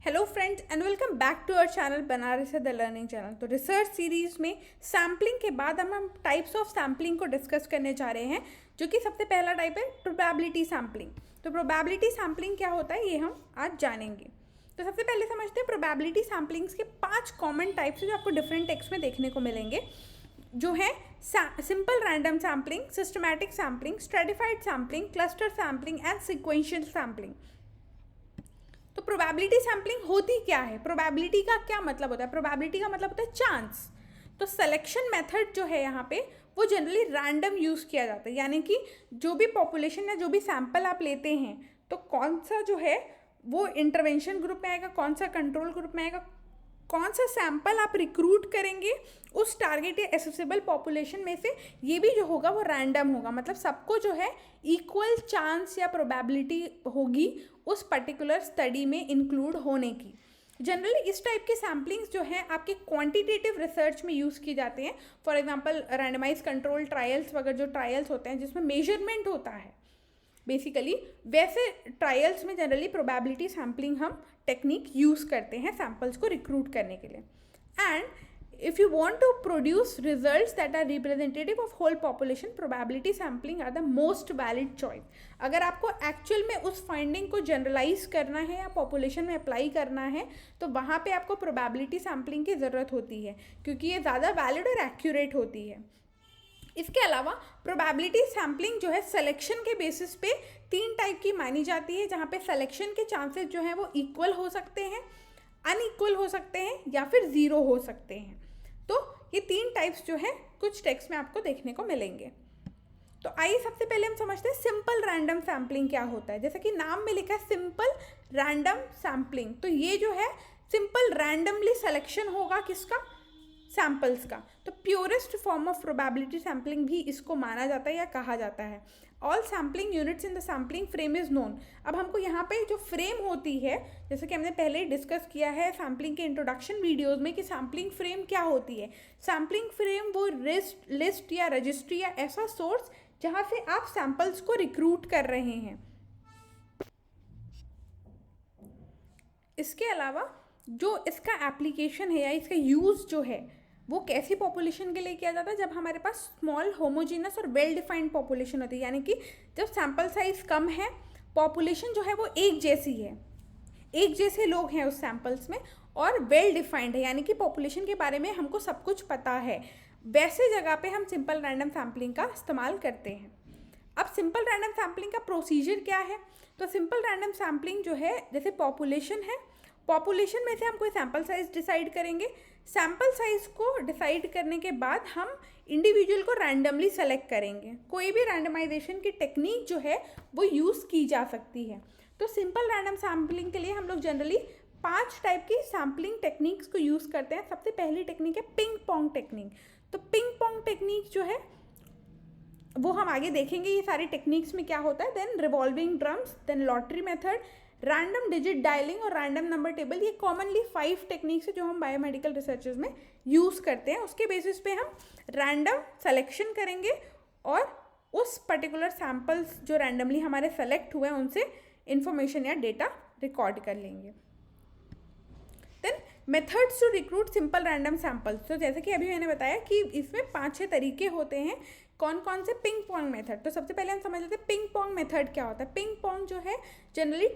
Hello friends and welcome back to our channel Banaras the learning channel. तो research series में sampling के बाद हम टाइप्स ऑफ सैम्पलिंग को डिस्कस करने जा रहे हैं, जो कि सबसे पहला टाइप है प्रोबेबिलिटी सैम्पलिंग। तो प्रोबेबिलिटी सैम्पलिंग क्या होता है ये हम आज जानेंगे। तो सबसे पहले समझते हैं प्रोबेबिलिटी सैम्पलिंग्स के 5 कॉमन टाइप्स जो आपको डिफरेंट टेक्स्ट में देखने को मिलेंगे, जो है simple random sampling, systematic sampling, stratified sampling, cluster sampling and sequential sampling. तो प्रोबेबिलिटी सैम्पलिंग होती क्या है, प्रोबेबिलिटी का क्या मतलब होता है? प्रोबेबिलिटी का मतलब होता है चांस। तो सिलेक्शन मेथड जो है यहाँ पे वो जनरली रैंडम यूज़ किया जाता है, यानी कि जो भी पॉपुलेशन या जो भी सैंपल आप लेते हैं तो कौन सा जो है वो इंटरवेंशन ग्रुप में आएगा, कौन सा कंट्रोल ग्रुप में आएगा, कौन सा सैंपल आप रिक्रूट करेंगे उस टारगेट या एसेसिबल पॉपुलेशन में से, ये भी जो होगा वो रैंडम होगा। मतलब सबको जो है इक्वल चांस या प्रोबेबिलिटी होगी उस पर्टिकुलर स्टडी में इंक्लूड होने की। जनरली इस टाइप के सैम्पलिंग्स जो है आपके क्वांटिटेटिव रिसर्च में यूज़ किए जाते हैं। For example randomise control trials वगैरह जो ट्रायल्स होते हैं जिसमें मेजरमेंट होता है बेसिकली, वैसे ट्रायल्स में जनरली प्रोबेबिलिटी सैम्पलिंग हम टेक्निक यूज़ करते हैं सैम्पल्स को रिक्रूट करने के लिए। And if you want to produce results that are representative of whole population, probability sampling are the most valid choice. अगर आपको एक्चुअल में उस फाइंडिंग को जनरलाइज करना है या पॉपुलेशन में अप्लाई करना है तो वहाँ पे आपको प्रोबेबिलिटी सैम्पलिंग की ज़रूरत होती है, क्योंकि ये ज़्यादा वैलिड और एक्यूरेट होती है। इसके अलावा प्रोबेबिलिटी सैम्पलिंग जो है सिलेक्शन के बेसिस पे 3 टाइप की मानी जाती है, जहाँ पे सिलेक्शन के चांसेस जो हैं वो इक्वल हो सकते हैं, अनइक्वल हो सकते हैं या फिर 0 हो सकते हैं। तो ये 3 टाइप्स जो है कुछ टेक्स्ट में आपको देखने को मिलेंगे। तो आइए सबसे पहले हम समझते हैं सिंपल रैंडम सैम्पलिंग क्या होता है। जैसा कि नाम में लिखा है सिंपल रैंडम सैम्पलिंग, तो ये जो है सिंपल रैंडमली सिलेक्शन होगा किसका, सैम्पल्स का। तो purest form of probability sampling भी इसको माना जाता है या कहा जाता है। All sampling units in the sampling frame is known. अब हमको यहाँ पे जो फ्रेम होती है, जैसे कि हमने पहले डिस्कस किया है सैम्पलिंग के इंट्रोडक्शन वीडियोस में कि सैम्पलिंग फ्रेम क्या होती है। सैम्पलिंग फ्रेम वो लिस्ट या रजिस्ट्री या ऐसा सोर्स जहाँ से आप सैम्पल्स को रिक्रूट कर रहे हैं। इसके अलावा जो इसका एप्लीकेशन है या इसका यूज़ जो है वो कैसी पॉपुलेशन के लिए किया जाता है, जब हमारे पास स्मॉल होमोजीनस और वेल डिफाइंड पॉपुलेशन होती है, यानी कि जब सैम्पल साइज कम है, पॉपुलेशन जो है वो एक जैसी है, एक जैसे लोग हैं उस सैम्पल्स में, और वेल डिफाइंड है यानी कि पॉपुलेशन के बारे में हमको सब कुछ पता है, वैसे जगह पे हम सिंपल रैंडम सैम्पलिंग का इस्तेमाल करते हैं। अब सिंपल रैंडम सैम्पलिंग का प्रोसीजर क्या है? तो सिंपल रैंडम सैम्पलिंग जो है, जैसे पॉपुलेशन है, पॉपुलेशन में से हम कोई सैम्पल साइज डिसाइड करेंगे। सैम्पल साइज को डिसाइड करने के बाद हम इंडिविजुअल को रैंडमली सेलेक्ट करेंगे। कोई भी रैंडमाइजेशन की टेक्निक जो है वो यूज़ की जा सकती है। तो सिंपल रैंडम सैम्पलिंग के लिए हम लोग जनरली 5 टाइप की सैम्पलिंग टेक्निक्स को यूज़ करते हैं। सबसे पहली टेक्निक है पिंग पोंग टेक्निक। तो पिंग पोंग टेक्निक जो है वो हम आगे देखेंगे ये सारी टेक्निक्स में क्या होता है। Then revolving drums, then lottery method, random digit dialing और रैंडम नंबर टेबल। ये कॉमनली 5 टेक्निक्स है जो हम बायोमेडिकल रिसर्चेज में यूज़ करते हैं। उसके बेसिस पे हम रैंडम सेलेक्शन करेंगे और उस पर्टिकुलर सैम्पल्स जो रैंडमली हमारे सेलेक्ट हुए हैं उनसे इंफॉर्मेशन या डेटा रिकॉर्ड कर लेंगे। Then methods to recruit simple random samples. तो जैसे कि अभी मैंने बताया कि इसमें 5-6 तरीके होते हैं। कौन कौन से? Ping pong method. तो सबसे पहले हम समझ लेते हैं पिंग पोंग मेथड क्या होता है। पिंग पोंग जो है जनरली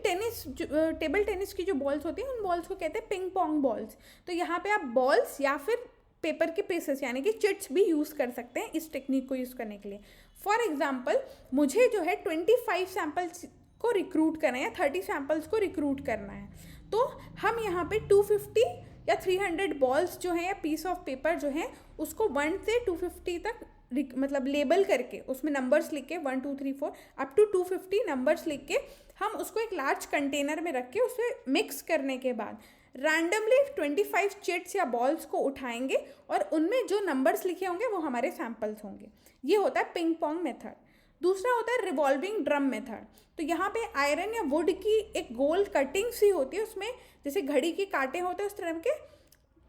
टेबल टेनिस की जो बॉल्स होती हैं उन बॉल्स को कहते हैं पिंग पोंग बॉल्स। तो यहाँ पे आप बॉल्स या फिर पेपर के पीसेस यानी कि चिट्स भी यूज़ कर सकते हैं इस टेक्निक को यूज़ करने के लिए। फॉर एग्जाम्पल मुझे जो है 25 सैम्पल्स को रिक्रूट करना है या 30 सैम्पल्स को रिक्रूट करना है, तो हम यहाँ पे 250 या 300 बॉल्स जो हैं या पीस ऑफ पेपर जो है उसको 1 से 250 तक मतलब लेबल करके उसमें नंबर्स लिख के 1 2 3 4 अप टू 250 नंबर्स लिख के हम उसको एक लार्ज कंटेनर में रख के उसे मिक्स करने के बाद रैंडमली 25 चिट्स या बॉल्स को उठाएंगे और उनमें जो नंबर्स लिखे होंगे वो हमारे सैम्पल्स होंगे। ये होता है पिंग पोंग मेथड। दूसरा होता है रिवॉल्विंग ड्रम मेथड। तो यहाँ पे आयरन या वुड की एक गोल कटिंग सी होती है, उसमें जैसे घड़ी के कांटे होते हैं उस तरह के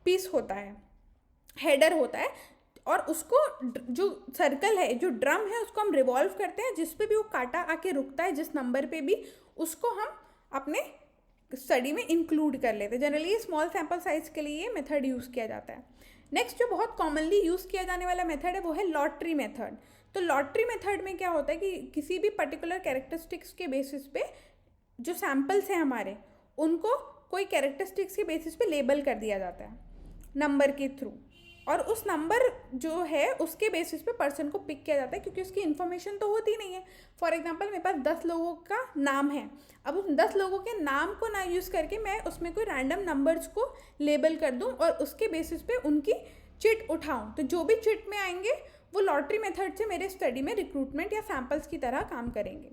पीस होता है, हेडर होता है, और उसको जो सर्कल है, जो ड्रम है, उसको हम रिवॉल्व करते हैं। जिस पे भी वो कांटा आके रुकता है, जिस नंबर पे भी, उसको हम अपने स्टडी में इंक्लूड कर लेते हैं। जनरली स्मॉल सैम्पल साइज के लिए ये मेथड यूज़ किया जाता है। नेक्स्ट जो बहुत कॉमनली यूज़ किया जाने वाला मेथड है वो है लॉटरी मेथड। तो लॉटरी मेथड में क्या होता है कि किसी भी पर्टिकुलर कैरेक्टरिस्टिक्स के बेसिस पे जो सैम्पल्स हैं हमारे, उनको कोई कैरेक्टरिस्टिक्स के बेसिस पे लेबल कर दिया जाता है नंबर के थ्रू, और उस नंबर जो है उसके बेसिस पे पर्सन को पिक किया जाता है, क्योंकि उसकी इन्फॉर्मेशन तो होती नहीं है। फॉर एग्जांपल मेरे पास 10 लोगों का नाम है, अब उस 10 लोगों के नाम को ना यूज़ करके मैं उसमें कोई रैंडम नंबर्स को लेबल कर दूं और उसके बेसिस पे उनकी चिट उठाऊं, तो जो भी चिट में आएंगे वो लॉटरी मेथड से मेरे स्टडी में रिक्रूटमेंट या सैम्पल्स की तरह काम करेंगे।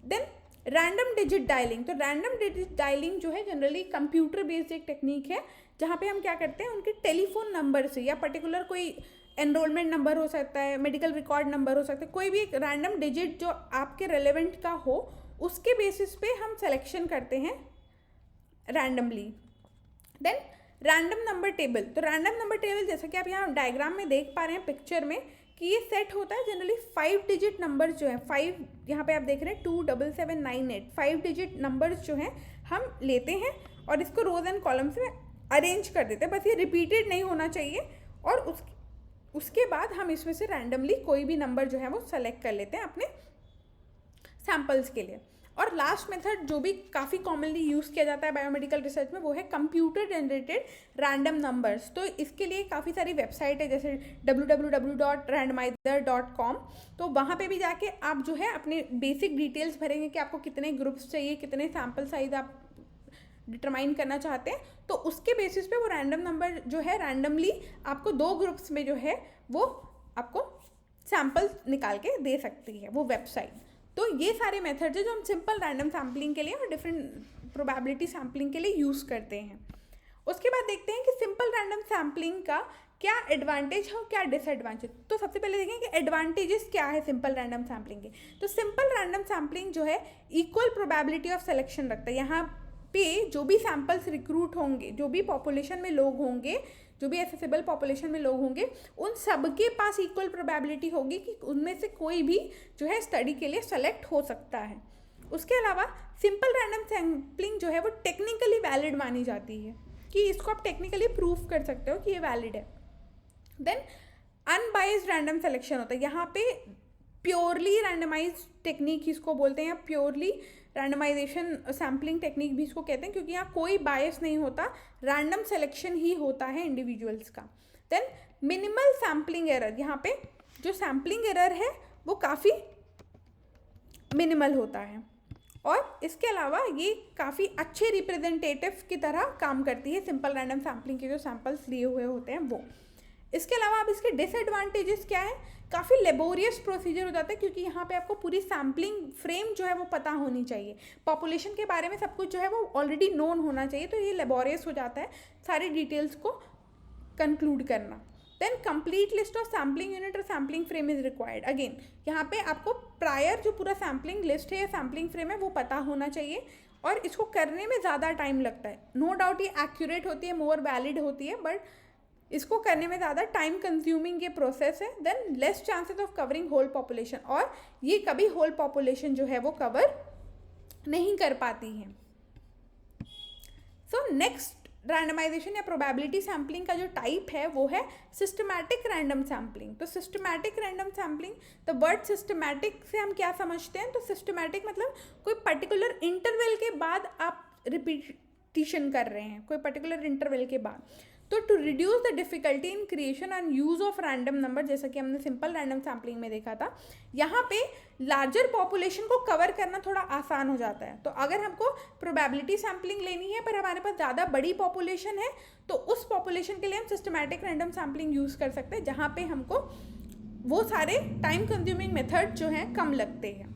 Then random digit dialing. तो रैंडम डिजिट डायलिंग जो है जनरली कंप्यूटर बेस्ड एक टेक्निक है, जहाँ पे हम क्या करते हैं उनके टेलीफोन नंबर से या पर्टिकुलर कोई एनरोलमेंट नंबर हो सकता है, मेडिकल रिकॉर्ड नंबर हो सकता है, कोई भी एक रैंडम डिजिट जो आपके रेलेवेंट का हो, उसके बेसिस पे हम सिलेक्शन करते हैं randomly. Then random number table. तो रैंडम नंबर टेबल जैसा कि आप यहाँ डायग्राम में देख पा रहे हैं पिक्चर में कि ये सेट होता है जनरली 5 डिजिट नंबर्स जो हैं, 5 यहाँ पे आप देख रहे हैं 27798, 5 डिजिट नंबर्स जो हैं हम लेते हैं और इसको रोज एंड कॉलम्स में अरेंज कर देते हैं। बस ये रिपीटेड नहीं होना चाहिए, और उसके बाद हम इसमें से रैंडमली कोई भी नंबर जो है वो सेलेक्ट कर लेते हैं अपने सैम्पल्स के लिए। और लास्ट मेथड जो भी काफ़ी कॉमनली यूज़ किया जाता है बायोमेडिकल रिसर्च में वो है कंप्यूटर जनरेटेड रैंडम नंबर्स। तो इसके लिए काफ़ी सारी वेबसाइट है जैसे www.randomizer.com। तो वहाँ पे भी जाके आप जो है अपने बेसिक डिटेल्स भरेंगे कि आपको कितने ग्रुप्स चाहिए, कितने सैम्पल साइज आप डिटरमाइन करना चाहते हैं, तो उसके बेसिस पे वो रैंडम नंबर जो है रैंडमली आपको 2 ग्रुप्स में जो है वो आपको सैम्पल निकाल के दे सकती है वो वेबसाइट। तो ये सारे मेथड्स हैं जो हम सिंपल रैंडम सैम्पलिंग के लिए और डिफरेंट प्रोबेबिलिटी सैम्पलिंग के लिए यूज़ करते हैं। उसके बाद देखते हैं कि सिंपल रैंडम सैम्पलिंग का क्या एडवांटेज है और क्या डिसएडवांटेज। तो सबसे पहले देखें कि एडवांटेजेस क्या है सिंपल रैंडम सैम्पलिंग के। तो सिंपल रैंडम सैम्पलिंग जो है इक्वल प्रोबेबिलिटी ऑफ सिलेक्शन रखता है। यहाँ पे जो भी सैम्पल्स रिक्रूट होंगे, जो भी पॉपुलेशन में लोग होंगे, जो भी एसेसिबल पॉपुलेशन में लोग होंगे, उन सबके पास इक्वल प्रोबेबिलिटी होगी कि उनमें से कोई भी जो है स्टडी के लिए सेलेक्ट हो सकता है। उसके अलावा सिंपल रैंडम सैम्पलिंग जो है वो टेक्निकली वैलिड मानी जाती है कि इसको आप टेक्निकली प्रूफ कर सकते हो कि ये वैलिड है। देन अनबाइज्ड रैंडम सिलेक्शन होता है। यहाँ पे प्योरली रैंडमाइज टेक्निक इसको बोलते हैं, या प्योरली रैंडमाइजेशन सैम्पलिंग टेक्निक भी इसको कहते हैं, क्योंकि यहाँ कोई बायस नहीं होता, रैंडम सिलेक्शन ही होता है इंडिविजुअल्स का। Then minimal sampling error. यहाँ पे जो सैम्पलिंग एरर है वो काफ़ी मिनिमल होता है, और इसके अलावा ये काफ़ी अच्छे रिप्रेजेंटेटिव की तरह काम करती है सिंपल रैंडम सैम्पलिंग के जो सैम्पल्स लिए हुए होते हैं वो। इसके अलावा अब इसके डिसएडवांटेजेस क्या है, काफ़ी लेबोरियस प्रोसीजर हो जाता है, क्योंकि यहाँ पे आपको पूरी सैम्पलिंग फ्रेम जो है वो पता होनी चाहिए, पॉपुलेशन के बारे में सब कुछ जो है वो ऑलरेडी नोन होना चाहिए, तो ये लेबोरियस हो जाता है सारी डिटेल्स को कंक्लूड करना। Then complete list of sampling unit और sampling frame is required. Again यहाँ पे आपको प्रायर जो पूरा सैम्पलिंग लिस्ट है या सैम्पलिंग फ्रेम है वो पता होना चाहिए, और इसको करने में ज़्यादा टाइम लगता है। नो डाउट ये एक्यूरेट होती है, मोर वैलिड होती है, बट इसको करने में ज़्यादा टाइम कंज्यूमिंग ये प्रोसेस है। Then less chances of covering whole population, और ये कभी होल पॉपुलेशन जो है वो कवर नहीं कर पाती है। सो नेक्स्ट रैंडमाइजेशन या प्रोबेबिलिटी सैम्पलिंग का जो टाइप है वो है सिस्टमैटिक रैंडम सैम्पलिंग। तो systematic random sampling, the word systematic से हम क्या समझते हैं, तो सिस्टमैटिक मतलब कोई पर्टिकुलर इंटरवल के बाद आप रिपीटिशन कर रहे हैं, कोई पर्टिकुलर इंटरवल के बाद। तो to reduce the difficulty in creation and use of random number, जैसा कि हमने सिंपल रैंडम सैम्पलिंग में देखा था, यहाँ पे लार्जर पॉपुलेशन को कवर करना थोड़ा आसान हो जाता है। तो अगर हमको प्रोबेबिलिटी सैम्पलिंग लेनी है पर हमारे पास ज़्यादा बड़ी पॉपुलेशन है, तो उस पॉपुलेशन के लिए हम सिस्टमैटिक रैंडम सैम्पलिंग यूज़ कर सकते हैं, जहाँ पे हमको वो सारे टाइम कंज्यूमिंग मेथड जो हैं कम लगते हैं।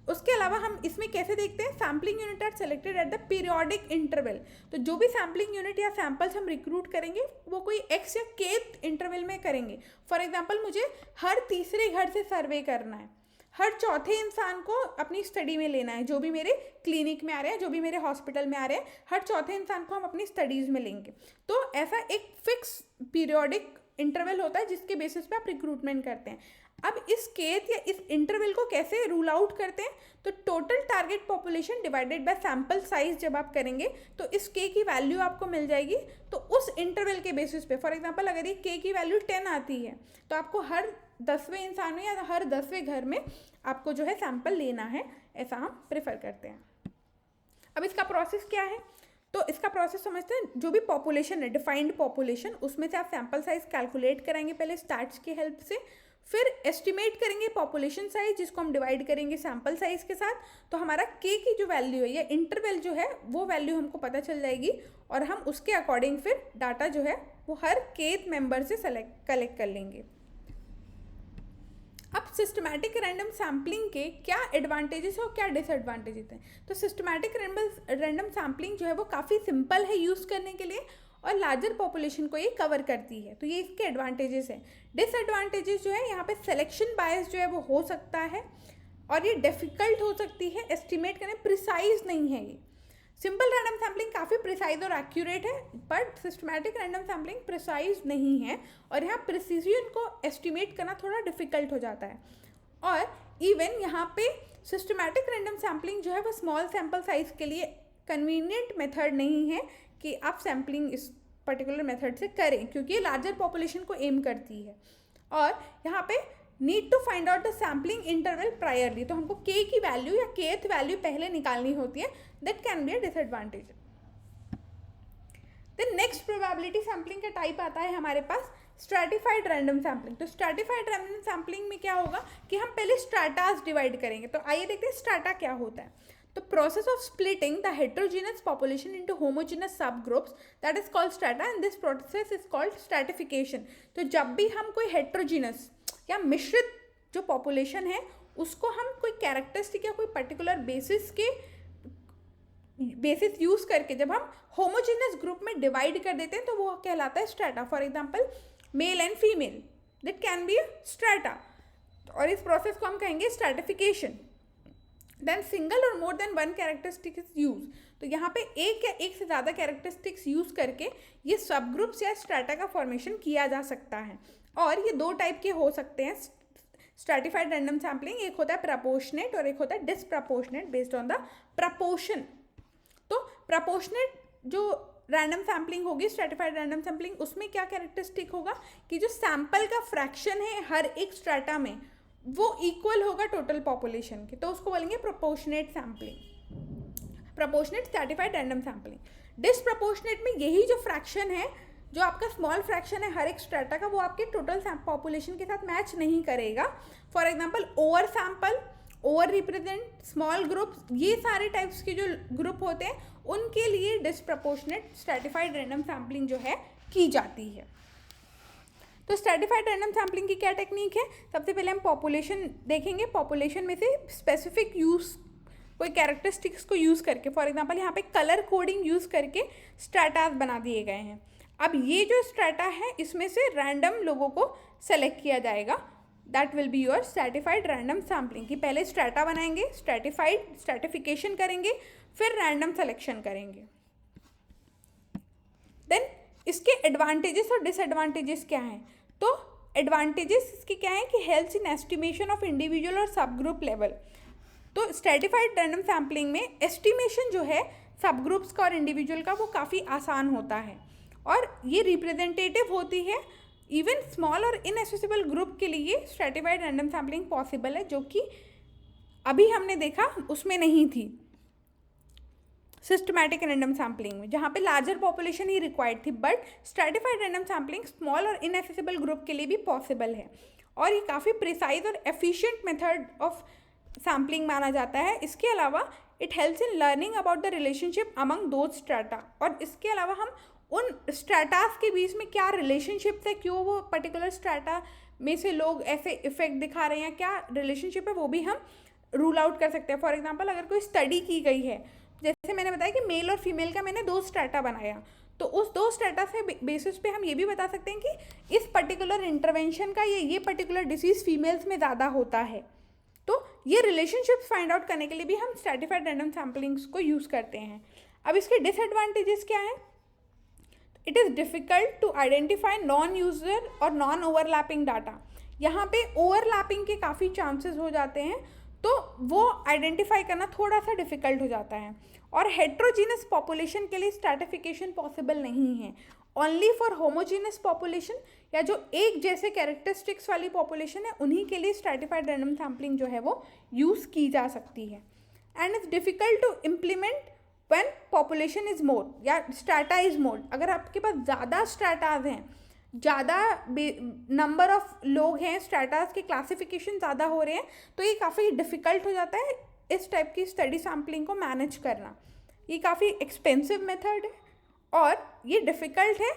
उसके अलावा हम इसमें कैसे देखते हैं, sampling unit are selected at the periodic interval. तो जो भी सैम्पलिंग यूनिट या सैम्पल्स हम रिक्रूट करेंगे वो कोई एक्स या केथ इंटरवल में करेंगे। फॉर एग्जांपल मुझे हर तीसरे घर से सर्वे करना है, हर चौथे इंसान को अपनी स्टडी में लेना है, जो भी मेरे क्लिनिक में आ रहे हैं, जो भी मेरे हॉस्पिटल में आ रहे हैं, हर चौथे इंसान को हम अपनी स्टडीज़ में लेंगे। तो ऐसा एक फिक्स पीरियोडिक इंटरवल होता है जिसके बेसिस पे आप रिक्रूटमेंट करते हैं। अब इस केथ या इस इंटरवल को कैसे रूल आउट करते हैं, तो total target population divided by sample size जब आप करेंगे तो इस के की वैल्यू आपको मिल जाएगी। तो उस इंटरवल के बेसिस पे, फॉर एग्जांपल अगर ये के की वैल्यू 10 आती है तो आपको हर 10वें इंसान में या हर 10वें घर में आपको जो है सैम्पल लेना है, ऐसा हम प्रेफर करते हैं। अब इसका प्रोसेस क्या है, तो इसका प्रोसेस समझते हैं। जो भी पॉपुलेशन है, डिफाइंड पॉपुलेशन, उसमें से आप सैम्पल साइज कैलकुलेट कराएंगे पहले स्टैट्स की हेल्प से, फिर एस्टिमेट करेंगे पॉपुलेशन साइज जिसको हम डिवाइड करेंगे सैम्पल साइज के साथ। तो हमारा के की जो वैल्यू है या इंटरवल जो है वो वैल्यू हमको पता चल जाएगी और हम उसके अकॉर्डिंग फिर डाटा जो है वो हर केथ मेंबर से कलेक्ट कर लेंगे। अब सिस्टमैटिक रैंडम सैम्पलिंग के क्या एडवांटेजेस और क्या डिसएडवांटेजेस हैं। तो सिस्टमैटिक रैंडम सैम्पलिंग जो है वो काफ़ी सिंपल है यूज़ करने के लिए और लार्जर पॉपुलेशन को ये कवर करती है, तो ये इसके एडवांटेजेस हैं। डिसएडवांटेजेस जो है, यहाँ पे सिलेक्शन बायस जो है वो हो सकता है और ये डिफ़िकल्ट हो सकती है, एस्टिमेट करने प्रिसाइज नहीं है। ये सिंपल रैंडम सैम्पलिंग काफ़ी प्रिसाइज और एक्यूरेट है, but systematic random sampling precise नहीं है और यहाँ प्रिसीजन को एस्टिमेट करना थोड़ा डिफ़िकल्ट हो जाता है। और इवन यहाँ पे सिस्टमैटिक रैंडम सैम्पलिंग जो है वो स्मॉल सैम्पल साइज के लिए कन्वीनियंट मेथड नहीं है कि आप सैम्पलिंग इस पर्टिकुलर मेथड से करें, क्योंकि ये लार्जर पॉपुलेशन को एम करती है। और यहाँ पे need to find out the sampling interval priorly, तो हमको के की वैल्यू या केथ वैल्यू पहले निकालनी होती है, that can be a disadvantage. Then next probability sampling का टाइप आता है हमारे पास स्ट्रैटिफाइड रैंडम सैम्पलिंग। तो स्ट्रैटिफाइड रैंडम सैम्पलिंग में क्या होगा कि हम पहले स्ट्रैटास डिवाइड करेंगे। तो आइए देखते हैं स्ट्रैटा क्या होता है। The process of splitting the heterogeneous population into homogeneous subgroups, that is called strata, and this process is called stratification. तो जब भी हम कोई heterogeneous या मिश्रित जो population है उसको हम कोई कैरेक्टरिस्टिक या कोई पर्टिकुलर बेसिस यूज़ करके जब हम होमोजेनियस ग्रुप में डिवाइड कर देते हैं तो वो कहलाता है strata. For example male and female, that can B strata, और इस प्रोसेस को हम कहेंगे स्ट्रैटिफिकेशन। देन सिंगल और more than one characteristic is use, तो यहाँ पे एक या एक से ज़्यादा कैरेक्टरिस्टिक्स यूज़ करके ये सब ग्रुप्स या स्ट्रैटा का फॉर्मेशन किया जा सकता है। और ये दो टाइप के हो सकते हैं स्ट्रैटिफाइड रैंडम सैम्पलिंग, एक होता है प्रपोर्शनेट और एक होता है disproportionate based on the proportion. तो प्रपोर्शनेट जो रैंडम सैम्पलिंग होगी, स्ट्रैटिफाइड रैंडम सैम्पलिंग, उसमें क्या कैरेक्टरिस्टिक होगा कि जो सैम्पल का फ्रैक्शन है हर एक स्ट्रैटा में वो इक्वल होगा टोटल पॉपुलेशन के, तो उसको बोलेंगे proportionate sampling, proportionate stratified random sampling. Disproportionate में यही जो फ्रैक्शन है, जो आपका स्मॉल फ्रैक्शन है हर एक स्ट्रैटा का, वो आपके टोटल पॉपुलेशन के साथ मैच नहीं करेगा। For example over sample, over represent, small groups, ये सारे टाइप्स के जो ग्रुप होते हैं उनके लिए डिसप्रपोर्शनेट स्ट्रैटिफाइड रैंडम सैम्पलिंग जो है की जाती है। तो स्ट्रैटिफाइड रैंडम सैम्पलिंग की क्या टेक्निक है, सबसे पहले हम पॉपुलेशन देखेंगे, पॉपुलेशन में से स्पेसिफिक यूज़ कोई कैरेक्टरिस्टिक्स को यूज़ करके, फॉर एग्जांपल यहाँ पे कलर कोडिंग यूज़ करके स्ट्रैटास बना दिए गए हैं। अब ये जो स्ट्रैटा है इसमें से रैंडम लोगों को सेलेक्ट किया जाएगा, that will be your stratified random sampling. कि पहले स्ट्रैटा बनाएंगे, स्ट्रैटिफिकेशन करेंगे, फिर रैंडम सेलेक्शन करेंगे। देन इसके एडवांटेजेस और डिसएडवांटेजेस क्या हैं, तो एडवांटेजेस इसके क्या हैं कि helps in estimation of individual और सब ग्रुप लेवल। तो स्ट्रैटिफाइड रैंडम सैम्पलिंग में एस्टिमेशन जो है सब ग्रुप्स का और इंडिविजुअल का वो काफ़ी आसान होता है और ये रिप्रेजेंटेटिव होती है। इवन स्मॉल और इनएसेसिबल ग्रुप के लिए स्ट्रैटिफाइड रैंडम सैम्पलिंग पॉसिबल है, जो कि अभी हमने देखा उसमें नहीं थी सिस्टमैटिक रैंडम सैम्पलिंग में, जहाँ पे लार्जर पॉपुलेशन ही रिक्वायर्ड थी। But stratified random sampling small और इनएसेसिबल ग्रुप के लिए भी पॉसिबल है और ये काफ़ी प्रिसाइज और एफिशिएंट मेथड ऑफ सैम्पलिंग माना जाता है। इसके अलावा it helps in learning about the relationship among those strata, और इसके अलावा हम उन स्ट्रैटास के बीच में क्या रिलेशनशिप है, क्यों वो पर्टिकुलर स्ट्रैटा में से लोग ऐसे इफेक्ट दिखा रहे हैं, क्या रिलेशनशिप है, वो भी हम रूल आउट कर सकते हैं। फॉर एग्जाम्पल अगर कोई स्टडी की गई है, जैसे मैंने बताया कि मेल और फीमेल का मैंने 2 स्ट्रैटा बनाया, तो उस 2 स्ट्रैटा से बेसिस पे हम ये भी बता सकते हैं कि इस पर्टिकुलर इंटरवेंशन का ये पर्टिकुलर डिसीज़ फीमेल्स में ज़्यादा होता है। तो ये रिलेशनशिप्स फाइंड आउट करने के लिए भी हम स्ट्रैटिफाइड रैंडम सैम्पलिंग्स को यूज़ करते हैं। अब इसके डिसएडवांटेजेस क्या हैं, it is difficult to identify non user और नॉन ओवरलैपिंग डाटा, यहाँ पे ओवरलैपिंग के काफ़ी चांसेस हो जाते हैं, तो वो आइडेंटिफाई करना थोड़ा सा डिफिकल्ट हो जाता है। और हेट्रोजीनस पॉपुलेशन के लिए स्ट्रैटिफिकेशन पॉसिबल नहीं है, ओनली फॉर होमोजीनस पॉपुलेशन या जो एक जैसे कैरेक्टरिस्टिक्स वाली पॉपुलेशन है उन्हीं के लिए स्ट्रैटिफाइड रैंडम सैम्पलिंग जो है वो यूज़ की जा सकती है। And it's difficult to implement when population is more या स्ट्रैटा इज़ मोर। अगर आपके पास ज़्यादा स्ट्रैटाज हैं, ज़्यादा नंबर ऑफ लोग हैं, स्ट्रैटाज के क्लासिफिकेशन ज़्यादा हो रहे हैं, तो ये काफ़ी डिफ़िकल्ट हो जाता है इस टाइप की स्टडी सैम्पलिंग को मैनेज करना। ये काफ़ी एक्सपेंसिव मेथड है और ये डिफ़िकल्ट है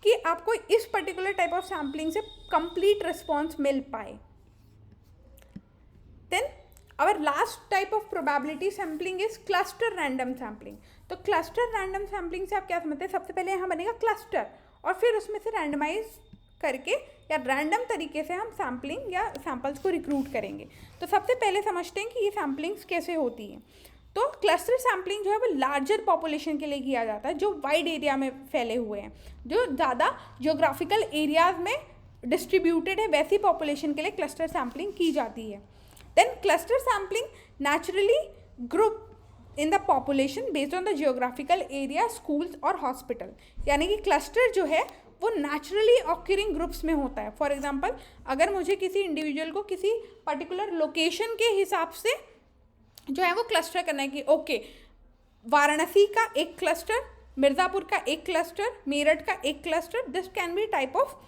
कि आपको इस पर्टिकुलर टाइप ऑफ सैम्पलिंग से कंप्लीट रिस्पॉन्स मिल पाए। Then our last type of probability sampling is cluster random sampling. तो क्लस्टर रैंडम सैम्पलिंग से आप क्या समझते हैं? सबसे पहले यहाँ बनेगा क्लस्टर और फिर उसमें से रैंडमाइज करके या रैंडम तरीके से हम सैम्पलिंग या सैम्पल्स को रिक्रूट करेंगे। तो सबसे पहले समझते हैं कि ये सैम्पलिंग्स कैसे होती हैं। तो क्लस्टर सैम्पलिंग जो है वो लार्जर पॉपुलेशन के लिए किया जाता है, जो वाइड एरिया में फैले हुए हैं, जो ज़्यादा जियोग्राफिकल एरियाज में डिस्ट्रीब्यूटेड है, वैसी पॉपुलेशन के लिए क्लस्टर सैम्पलिंग की जाती है। Then cluster sampling naturally group in the population based on the geographical area, schools और हॉस्पिटल। यानी कि क्लस्टर जो है वो नेचुरली ऑक्यूरिंग ग्रुप्स में होता है। फॉर एग्जांपल, अगर मुझे किसी इंडिविजुअल को किसी पर्टिकुलर लोकेशन के हिसाब से जो है वो क्लस्टर करना है कि ओके, वाराणसी का एक क्लस्टर, मिर्ज़ापुर का एक क्लस्टर, मेरठ का एक cluster, this can be type of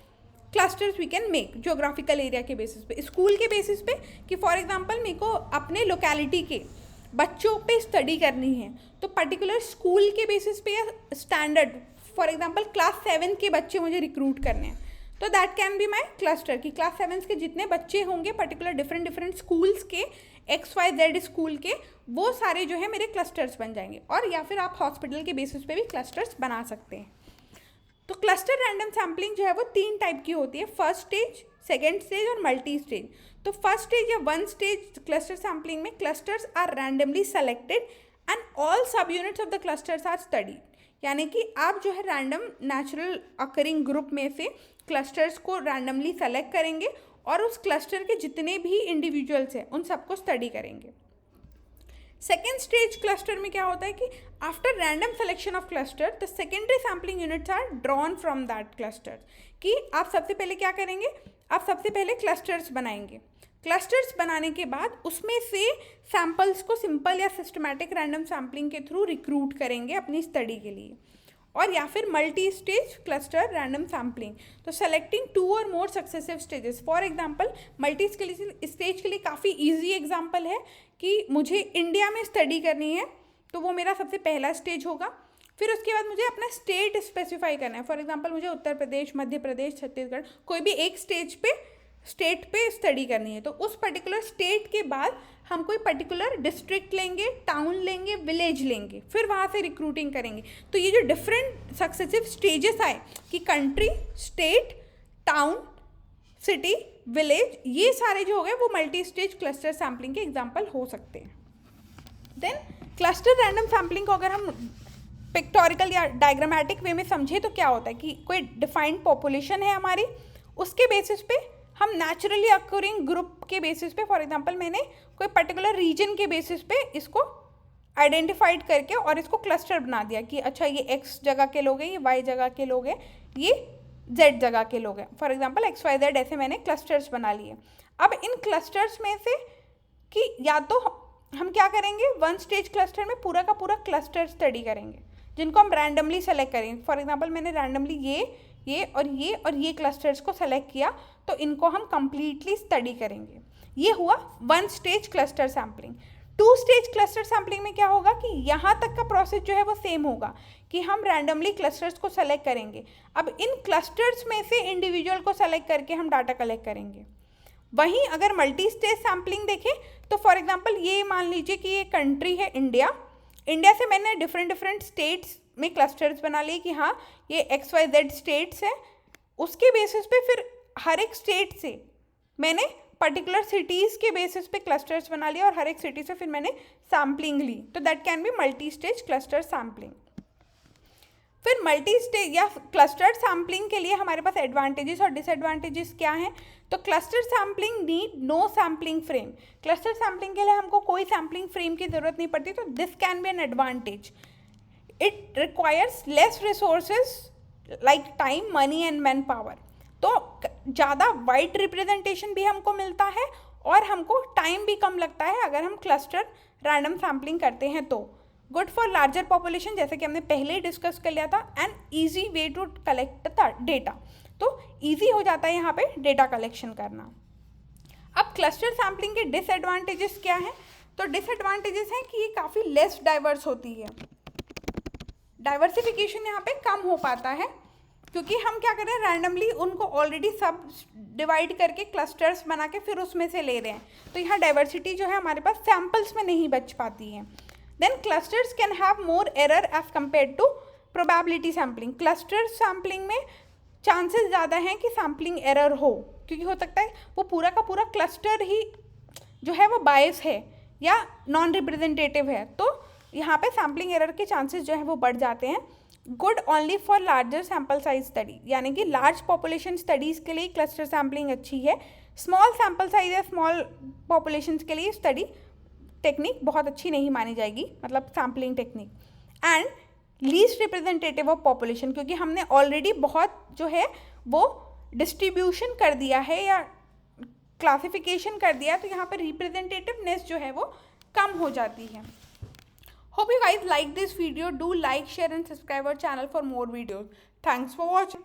clusters we can make geographical area के बेसिस पे, स्कूल के बेसिस पे कि फॉर एग्जांपल मेरे को अपने लोकेलिटी के बच्चों पे स्टडी करनी है, तो पर्टिकुलर स्कूल के बेसिस पे या स्टैंडर्ड, फॉर एग्जांपल क्लास 7 के बच्चे मुझे रिक्रूट करने हैं, तो that can be my cluster कि क्लास 7 के जितने बच्चे होंगे पर्टिकुलर डिफरेंट स्कूल्स के, XYZ स्कूल के, वो सारे जो है मेरे क्लस्टर्स बन जाएंगे। और या फिर आप हॉस्पिटल के बेसिस पे भी क्लस्टर्स बना सकते हैं। तो क्लस्टर रैंडम सैम्पलिंग जो है वो 3 टाइप की होती है, फर्स्ट स्टेज, सेकेंड स्टेज और मल्टी स्टेज। तो फर्स्ट स्टेज या 1 स्टेज क्लस्टर सैम्पलिंग में clusters are randomly selected and all sub units of the clusters are studied. यानी कि आप जो है रैंडम नेचुरल अकरिंग ग्रुप में से क्लस्टर्स को रैंडमली सेलेक्ट करेंगे और उस क्लस्टर के जितने भी इंडिविजुअल्स हैं उन सबको स्टडी करेंगे। सेकेंड स्टेज क्लस्टर में क्या होता है कि after random selection of cluster the secondary sampling units are drawn from that cluster. कि आप सबसे पहले क्या करेंगे, आप सबसे पहले क्लस्टर्स बनाएंगे। क्लस्टर्स बनाने के बाद उसमें से सैम्पल्स को सिंपल या सिस्टमैटिक रैंडम सैम्पलिंग के थ्रू रिक्रूट करेंगे अपनी स्टडी के लिए। और या फिर multi stage cluster random sampling, तो सेलेक्टिंग 2 और more successive stages. For example multi stage के लिए काफ़ी इजी एग्जांपल है कि मुझे इंडिया में स्टडी करनी है, तो वो मेरा सबसे पहला स्टेज होगा। फिर उसके बाद मुझे अपना स्टेट स्पेसिफाई करना है। फॉर एग्जांपल मुझे उत्तर प्रदेश, मध्य प्रदेश, छत्तीसगढ़, कोई भी एक स्टेट पे स्टडी करनी है, तो उस पर्टिकुलर स्टेट के बाद हम कोई पर्टिकुलर डिस्ट्रिक्ट लेंगे, टाउन लेंगे, विलेज लेंगे, फिर वहाँ से रिक्रूटिंग करेंगे। तो ये जो डिफरेंट सक्सेसिव स्टेजेस आए कि country, state, town, city, village, ये सारे जो हो गए वो मल्टी स्टेज क्लस्टर सैम्पलिंग के एग्जाम्पल हो सकते हैं। देन क्लस्टर रैंडम सैम्पलिंग को अगर हम पिक्टोरिकल या डायग्रामेटिक वे में समझे तो क्या होता है कि कोई डिफाइंड पॉपुलेशन है हमारी, उसके बेसिस पे हम नेचुरली अक्यूरिंग ग्रुप के बेसिस पे, फॉर एग्जांपल मैंने कोई पर्टिकुलर रीजन के बेसिस पे इसको आइडेंटिफाइड करके और इसको क्लस्टर बना दिया कि अच्छा ये X जगह के लोग हैं, ये Y जगह के लोग हैं, ये Z जगह के लोग हैं। फॉर एग्जांपल XYZ ऐसे मैंने क्लस्टर्स बना लिए। अब इन क्लस्टर्स में से कि या तो हम क्या करेंगे, 1 स्टेज क्लस्टर में पूरा का पूरा क्लस्टर स्टडी करेंगे जिनको हम रैंडमली सेलेक्ट करेंगे। फॉर एग्जांपल मैंने रैंडमली ये और ये क्लस्टर्स को सेलेक्ट किया, तो इनको हम कंप्लीटली स्टडी करेंगे। ये हुआ 1 stage cluster sampling. 2 stage cluster sampling में क्या होगा कि यहाँ तक का प्रोसेस जो है वो सेम होगा कि हम रैंडमली क्लस्टर्स को सेलेक्ट करेंगे। अब इन क्लस्टर्स में से इंडिविजुअल को सेलेक्ट करके हम डाटा कलेक्ट करेंगे। वहीं अगर मल्टी स्टेज सैम्पलिंग देखें तो फॉर एग्जांपल ये मान लीजिए कि ये कंट्री है इंडिया से मैंने डिफरेंट स्टेट्स में क्लस्टर्स बना लिए कि हाँ ये XYZ स्टेट्स हैं। उसके बेसिस पे फिर हर एक स्टेट से मैंने पर्टिकुलर सिटीज़ के बेसिस पे क्लस्टर्स बना लिया और हर एक सिटी से फिर मैंने सैम्पलिंग ली, तो that can B multi stage cluster sampling. फिर मल्टी स्टेज या क्लस्टर्ड सैम्पलिंग के लिए हमारे पास एडवांटेजेस और डिसएडवांटेजेस क्या हैं। तो cluster sampling need no sampling frame, cluster sampling के लिए हमको कोई सैम्पलिंग फ्रेम की ज़रूरत नहीं पड़ती, तो this can B an advantage. It requires less resources like time, money and man power, तो ज़्यादा वाइड रिप्रेजेंटेशन भी हमको मिलता है और हमको टाइम भी कम लगता है अगर हम क्लस्टर रैंडम सैम्पलिंग करते हैं तो। गुड फॉर लार्जर पॉपुलेशन, जैसे कि हमने पहले ही डिस्कस कर लिया था, and easy way to collect data, तो ईजी हो जाता है यहाँ पे डेटा कलेक्शन करना। अब क्लस्टर सैम्पलिंग के डिसएडवांटेजेस क्या हैं, तो डिसएडवांटेजेस हैं कि ये काफ़ी लेस डाइवर्स होती है, डाइवर्सिफिकेशन यहाँ पे कम हो पाता है, क्योंकि हम क्या कर रहे हैं, रैंडमली उनको ऑलरेडी सब डिवाइड करके क्लस्टर्स बना के फिर उसमें से ले रहे हैं, तो यहाँ डाइवर्सिटी जो है हमारे पास सैम्पल्स में नहीं बच पाती है। Then clusters can have more error as compare to probability sampling, cluster sampling में चांसेस ज़्यादा हैं कि सैम्पलिंग एरर हो, क्योंकि हो सकता है वो पूरा का पूरा क्लस्टर ही जो है वो बायस है या नॉन रिप्रेजेंटेटिव है, तो यहाँ पे सैम्पलिंग एरर के चांसेस जो है वो बढ़ जाते हैं। Good only for larger sample size study, यानी कि लार्ज पॉपुलेशन स्टडीज़ के लिए क्लस्टर सैम्पलिंग अच्छी है, स्मॉल सैम्पल साइज या स्मॉल पॉपुलेशन के लिए स्टडी टेक्निक बहुत अच्छी नहीं मानी जाएगी, मतलब sampling technique. And least representative of population, क्योंकि हमने ऑलरेडी बहुत जो है वो डिस्ट्रीब्यूशन कर दिया है या क्लासिफिकेशन कर दिया, तो यहाँ पर रिप्रेजेंटेटिवनेस जो है वो कम हो जाती है। Hope you guys like this video. Do like, share and subscribe our channel for more videos. Thanks for watching.